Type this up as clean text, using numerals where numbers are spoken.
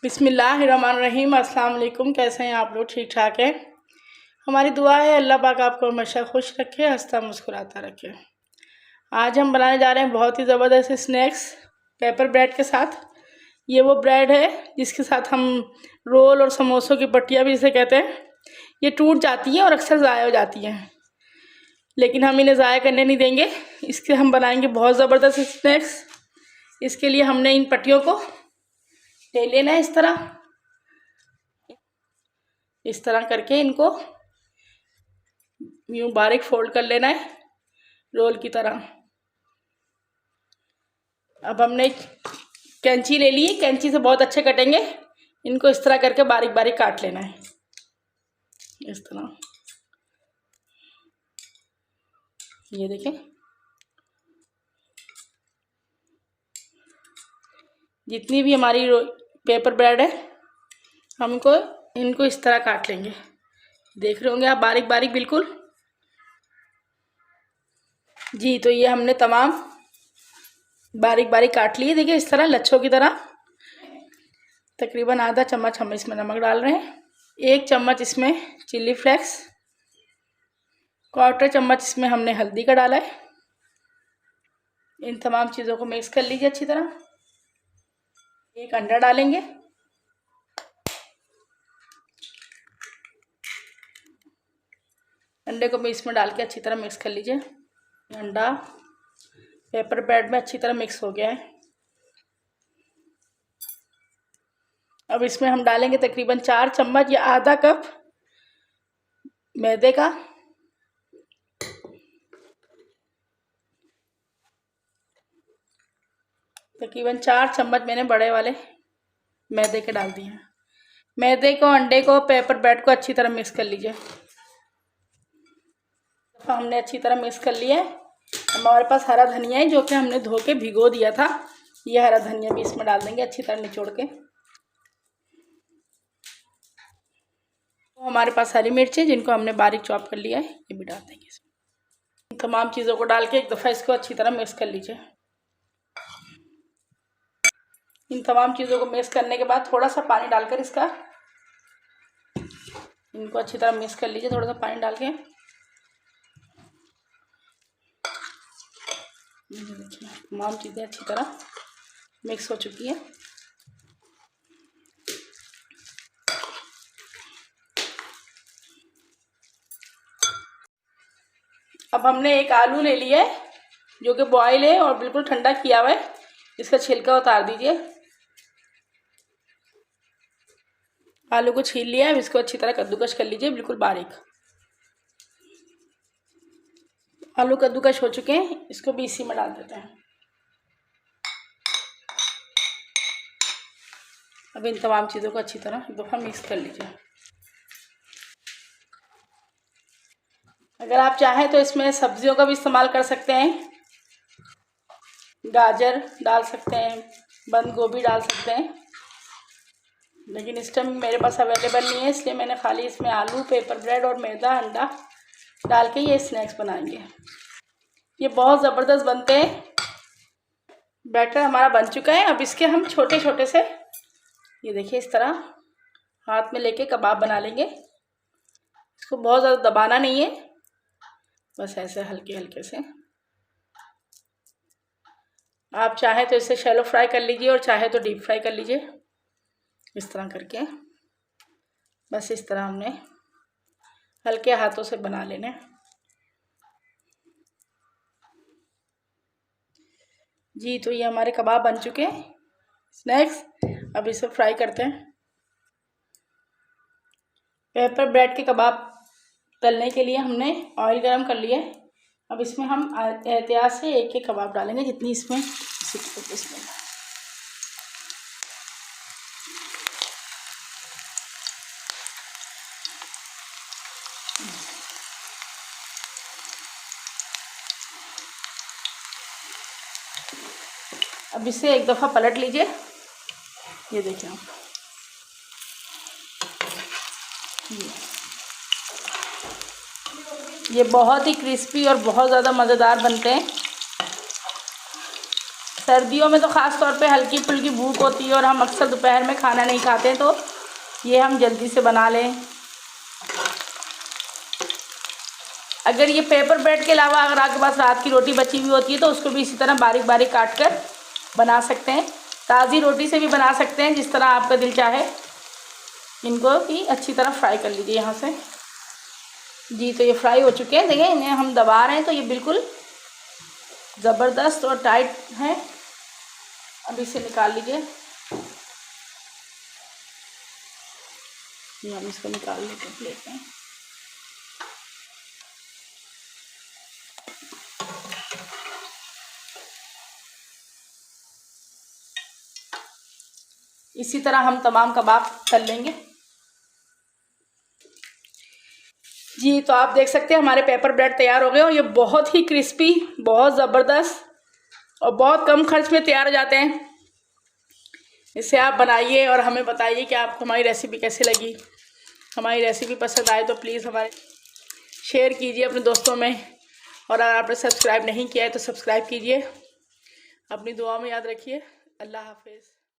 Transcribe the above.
बिस्मिल्लाहिर्रहमानिर्रहीम। अस्सलाम वालेकुम। कैसे हैं आप लोग? ठीक ठाक हैं। हमारी दुआ है अल्लाह पाक आपको हमेशा खुश रखे, हंसता मुस्कुराता रखे। आज हम बनाने जा रहे हैं बहुत ही ज़बरदस्त स्नैक्स पेपर ब्रेड के साथ। ये वो ब्रेड है जिसके साथ हम रोल और समोसों की पट्टियाँ भी इसे कहते हैं। ये टूट जाती हैं और अक्सर ज़ाया हो जाती हैं, लेकिन हम इन्हें ज़ाया करने नहीं देंगे। इसके हम बनाएंगे बहुत ज़बरदस्त स्नैक्स। इसके लिए हमने इन पट्टियों को ले लेना है। इस तरह करके इनको यूँ बारीक फोल्ड कर लेना है रोल की तरह। अब हमने कैंची ले ली है, कैंची से बहुत अच्छे कटेंगे। इनको इस तरह करके बारीक बारीक काट लेना है, इस तरह। ये देखें, जितनी भी हमारी पेपर ब्रेड है हमको इनको इस तरह काट लेंगे। देख रहे होंगे आप, बारीक बारीक बिल्कुल। जी, तो ये हमने तमाम बारीक बारीक काट लिए। देखिए इस तरह लच्छों की तरह। तकरीबन आधा चम्मच हम इसमें नमक डाल रहे हैं, 1 चम्मच इसमें चिल्ली फ्लेक्स, 1/4 चम्मच इसमें हमने हल्दी का डाला है। इन तमाम चीज़ों को मिक्स कर लीजिए अच्छी तरह। 1 अंडा डालेंगे। अंडे को भी इसमें डाल के अच्छी तरह मिक्स कर लीजिए। अंडा पेपर ब्रेड में अच्छी तरह मिक्स हो गया है। अब इसमें हम डालेंगे तकरीबन 4 चम्मच या आधा कप मैदे का। तकरीबन 4 चम्मच मैंने बड़े वाले मैदे के डाल दिए हैं। मैदे को, अंडे को, पेपर ब्रेड को अच्छी तरह मिक्स कर लीजिए। हमने अच्छी तरह मिक्स कर लिया है। हमारे पास हरा धनिया है जो कि हमने धो के भिगो दिया था। ये हरा धनिया भी इसमें डाल देंगे अच्छी तरह निचोड़ के। तो हमारे पास हरी मिर्च है जिनको हमने बारीक चॉप कर लिया है, ये भी डाल देंगे इसमें। तमाम चीज़ों को डाल के एक दफ़ा इसको अच्छी तरह मिक्स कर लीजिए। इन तमाम चीज़ों को मिक्स करने के बाद थोड़ा सा पानी डालकर इनको अच्छी तरह मिक्स कर लीजिए, थोड़ा सा पानी डाल के। तमाम चीज़ें अच्छी तरह मिक्स हो चुकी हैं। अब हमने एक आलू ले लिया है जो कि बॉयल है और बिल्कुल ठंडा किया हुआ है। इसका छिलका उतार दीजिए। आलू को छील लिया है। अब इसको अच्छी तरह कद्दूकस कर लीजिए, बिल्कुल बारीक। आलू कद्दूकस हो चुके हैं, इसको भी इसी में डाल देते हैं। अब इन तमाम चीज़ों को अच्छी तरह एक दफ़ा मिक्स कर लीजिए। अगर आप चाहें तो इसमें सब्जियों का भी इस्तेमाल कर सकते हैं। गाजर डाल सकते हैं, बंद गोभी डाल सकते हैं, लेकिन इस टाइम मेरे पास अवेलेबल नहीं है, इसलिए मैंने खाली इसमें आलू, पेपर ब्रेड और मैदा, अंडा डाल के ये स्नैक्स बनाएंगे। ये बहुत ज़बरदस्त बनते हैं। बैटर हमारा बन चुका है। अब इसके हम छोटे छोटे से, ये देखिए, इस तरह हाथ में लेके कबाब बना लेंगे। इसको बहुत ज़्यादा दबाना नहीं है, बस ऐसे हल्के हल्के से। आप चाहे तो इसे शैलो फ्राई कर लीजिए और चाहे तो डीप फ्राई कर लीजिए। इस तरह करके बस इस तरह हमने हल्के हाथों से बना लेने। जी, तो ये हमारे कबाब बन चुके हैं स्नैक्स। अब इसे फ्राई करते हैं। पेपर ब्रेड के कबाब तलने के लिए हमने ऑयल गरम कर लिया है। अब इसमें हम एहतियात से एक एक कबाब डालेंगे, जितनी इसमें अब इसे एक दफ़ा पलट लीजिए। ये देखिए आप, ये बहुत ही क्रिस्पी और बहुत ज़्यादा मज़ेदार बनते हैं। सर्दियों में तो ख़ास तौर पे हल्की फुल्की भूख होती है और हम अक्सर दोपहर में खाना नहीं खाते, तो ये हम जल्दी से बना लें। अगर ये पेपर ब्रेड के अलावा अगर आपके पास रात की रोटी बची हुई होती है तो उसको भी इसी तरह बारीक बारीक काट कर बना सकते हैं। ताज़ी रोटी से भी बना सकते हैं, जिस तरह आपका दिल चाहे। इनको भी अच्छी तरह फ्राई कर लीजिए यहाँ से। जी, तो ये फ्राई हो चुके हैं। देखिए, इन्हें हम दबा रहे हैं तो ये बिल्कुल ज़बरदस्त और टाइट है। अब इसे निकाल लीजिए। ये हम इसको निकाल लेते हैं प्लेट में। इसी तरह हम तमाम कबाब तल लेंगे। जी, तो आप देख सकते हैं हमारे पेपर ब्रेड तैयार हो गए और ये बहुत ही क्रिस्पी, बहुत ज़बरदस्त और बहुत कम खर्च में तैयार हो जाते हैं। इसे आप बनाइए और हमें बताइए कि आपको हमारी रेसिपी कैसी लगी। हमारी रेसिपी पसंद आए तो प्लीज़ हमारे शेयर कीजिए अपने दोस्तों में, और अगर आपने सब्सक्राइब नहीं किया है तो सब्सक्राइब कीजिए। अपनी दुआ में याद रखिए। अल्लाह हाफिज़।